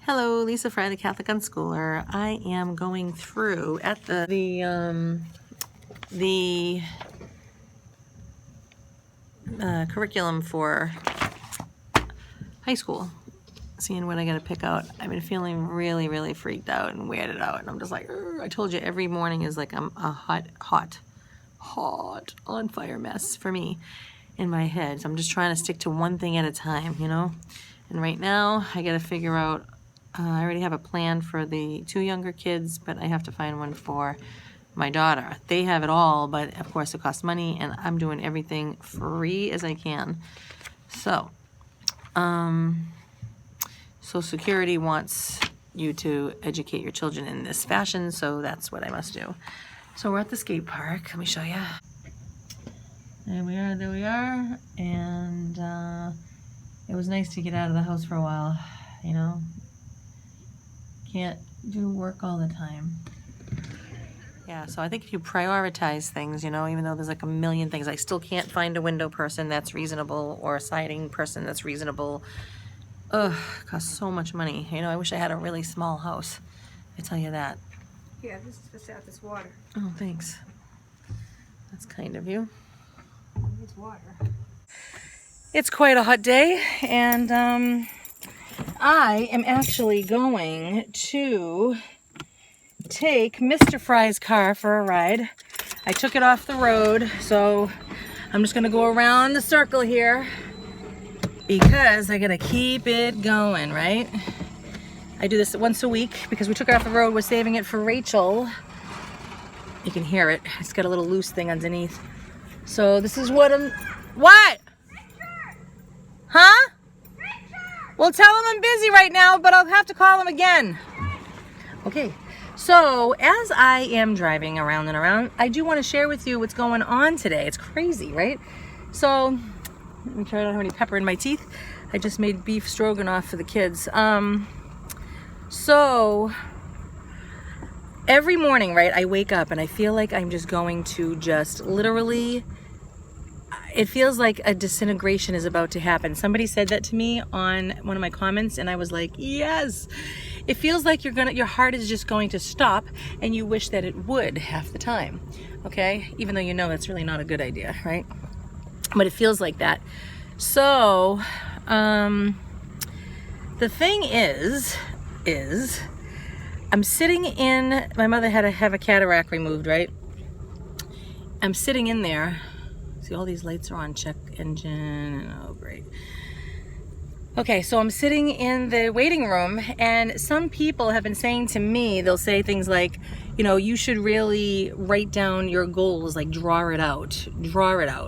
Hello, Lisa Fry, the Catholic Unschooler. I am going through at the curriculum for high school, seeing what I got to pick out. I've been feeling really freaked out and weirded out, and I'm just like, I told you, every morning is like I'm a hot on fire mess for me in my head. So I'm just trying to stick to one thing at a time, you know. And right now, I got to figure out. I already have a plan for the two younger kids, but I have to find one for my daughter. They have it all, but of course it costs money, and I'm doing everything free as I can. So, Social Security wants you to educate your children in this fashion, so that's what I must do. So we're at the skate park. Let me show you. There we are, and it was nice to get out of the house for a while, you know. Can't do work all the time. Yeah, so I think if you prioritize things, you know, even though there's like a million things, I still can't find a window person that's reasonable or a siding person that's reasonable. Ugh, it costs so much money. You know, I wish I had a really small house. I tell you that. Yeah, this is for Southwest Water. Oh, thanks. That's kind of you. It's water. It's quite a hot day, and I am actually going to take Mr. Fry's car for a ride. I took it off the road, so I'm just gonna go around the circle here because I gotta keep it going, right? I do this once a week because we took it off the road. We're saving it for Rachel. You can hear it. It's got a little loose thing underneath. So this is what I'm... What? Huh? Well, tell him I'm busy right now, but I'll have to call him again. Okay, so as I am driving around and around, I do want to share with you what's going on today. It's crazy, right? So, let me try. I don't have any pepper in my teeth. I just made beef stroganoff for the kids. So, every morning, right, I wake up and I feel like I'm just going to just literally... It feels like a disintegration is about to happen. Somebody said that to me on one of my comments, and I was like, yes. It feels like your heart is just going to stop, and you wish that it would half the time, okay? Even though you know that's really not a good idea, right? But it feels like that. So, the thing is, I'm sitting in, my mother had to have a cataract removed, right? I'm sitting in there. See, all these lights are on, check engine, oh great. Okay, so I'm sitting in the waiting room, and some people have been saying to me, they'll say things like, you know, you should really write down your goals, like draw it out,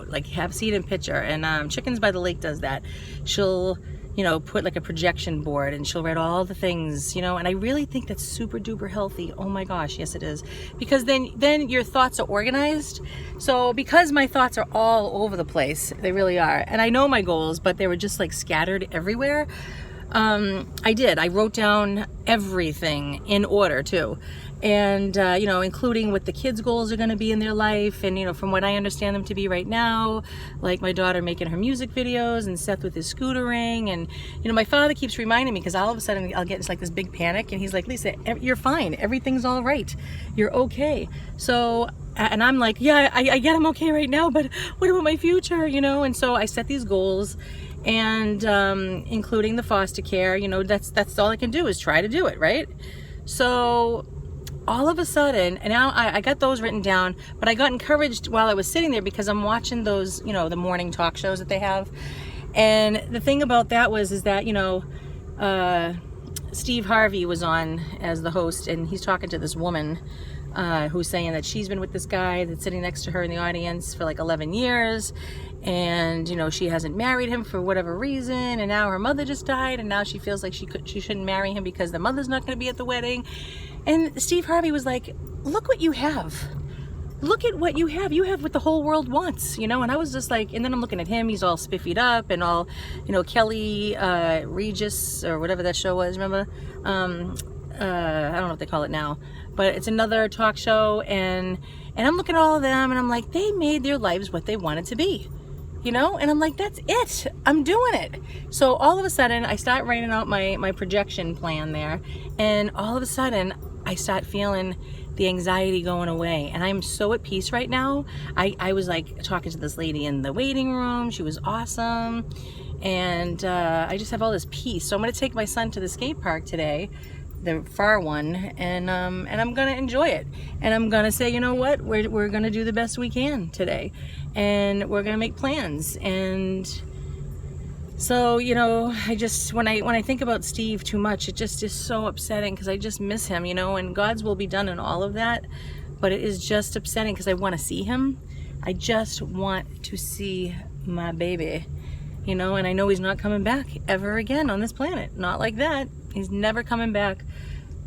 like see it in picture. And Chickens by the Lake does that. She'll, you know, put like a projection board and she'll write all the things, you know, and I really think that's super duper healthy. Oh my gosh, yes it is. Because then your thoughts are organized. So because my thoughts are all over the place, they really are. And I know my goals, but they were just like scattered everywhere. I wrote down everything in order too. And, you know, including what the kids' goals are going to be in their life. And, you know, from what I understand them to be right now, like my daughter making her music videos and Seth with his scootering. And, you know, my father keeps reminding me because all of a sudden I'll get like this big panic. And he's like, Lisa, you're fine. Everything's all right. You're okay. So, and I'm like, yeah, I get I'm okay right now, but what about my future, you know? And so I set these goals. And including the foster care, you know, that's all I can do is try to do it, right? So all of a sudden, and now I got those written down, but I got encouraged while I was sitting there because I'm watching those, you know, the morning talk shows that they have. And the thing about that is that, you know, Steve Harvey was on as the host, and he's talking to this woman who's saying that she's been with this guy that's sitting next to her in the audience for like 11 years. And, you know, she hasn't married him for whatever reason. And now her mother just died. And now she feels like she shouldn't marry him because the mother's not going to be at the wedding. And Steve Harvey was like, look what you have. Look at what you have. You have what the whole world wants, you know? And I was just like, and then I'm looking at him. He's all spiffied up and all, you know, Kelly Regis or whatever that show was, remember? I don't know what they call it now. But it's another talk show. And I'm looking at all of them and I'm like, they made their lives what they wanted to be. you know? And I'm like, that's it. I'm doing it. So all of a sudden, I start writing out my projection plan there. And all of a sudden, I start feeling the anxiety going away. And I'm so at peace right now. I was like talking to this lady in the waiting room. She was awesome. And I just have all this peace. So I'm going to take my son to the skate park today, the far one, and I'm gonna enjoy it, and I'm gonna say, you know what, we're gonna do the best we can today, and we're gonna make plans. And so, you know, I just, when I think about Steve too much, it just is so upsetting, because I just miss him, you know, and God's will be done in all of that, but it is just upsetting because I want to see him. I just want to see my baby, you know, and I know he's not coming back ever again on this planet, not like that. He's never coming back.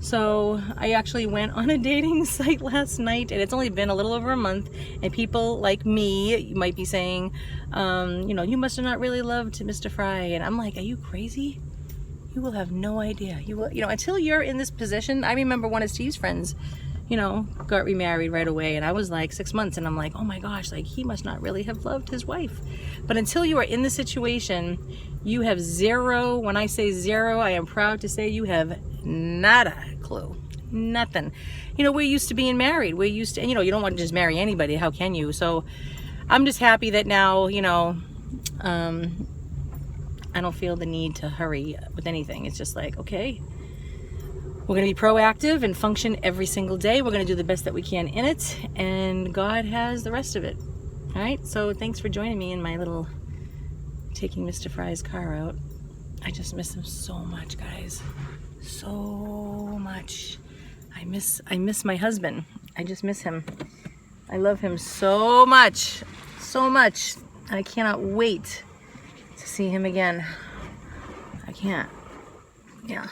So I actually went on a dating site last night, and it's only been a little over a month, and people like me might be saying, you know, you must have not really loved Mr. Fry. And I'm like, are you crazy? You will have no idea. You will, you know, until you're in this position. I remember one of Steve's friends, you know, got remarried right away, and I was like 6 months, and I'm like, oh my gosh, like he must not really have loved his wife. But until you are in the situation, you have zero. When I say zero, I am proud to say you have nada clue, nothing. You know, we're used to being married. We're used to, and you know, you don't want to just marry anybody. How can you? So I'm just happy that now, you know, I don't feel the need to hurry with anything. It's just like, okay, we're going to be proactive and function every single day. We're going to do the best that we can in it, and God has the rest of it. All right, so thanks for joining me in my little taking Mr. Fry's car out. I just miss him so much, guys. So much. I miss my husband. I just miss him. I love him so much. So much. I cannot wait to see him again. I can't. Yeah.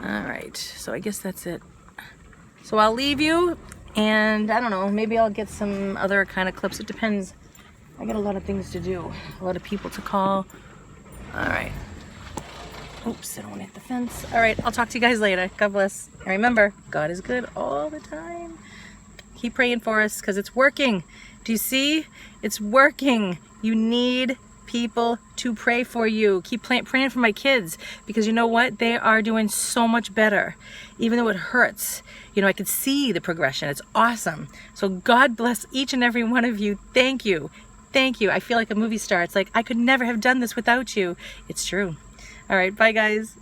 All right, so I guess that's it. So I'll leave you, and I don't know, maybe I'll get some other kind of clips. It depends. I got a lot of things to do, a lot of people to call. All right. Oops, I don't want to hit the fence. All right, I'll talk to you guys later. God bless. And remember, God is good all the time. Keep praying for us, because it's working. Do you see? It's working. You need people to pray for you. Keep praying for my kids, because you know what? They are doing so much better. Even though it hurts, you know, I can see the progression. It's awesome. So God bless each and every one of you. Thank you. Thank you. I feel like a movie star. It's like, I could never have done this without you. It's true. All right. Bye, guys.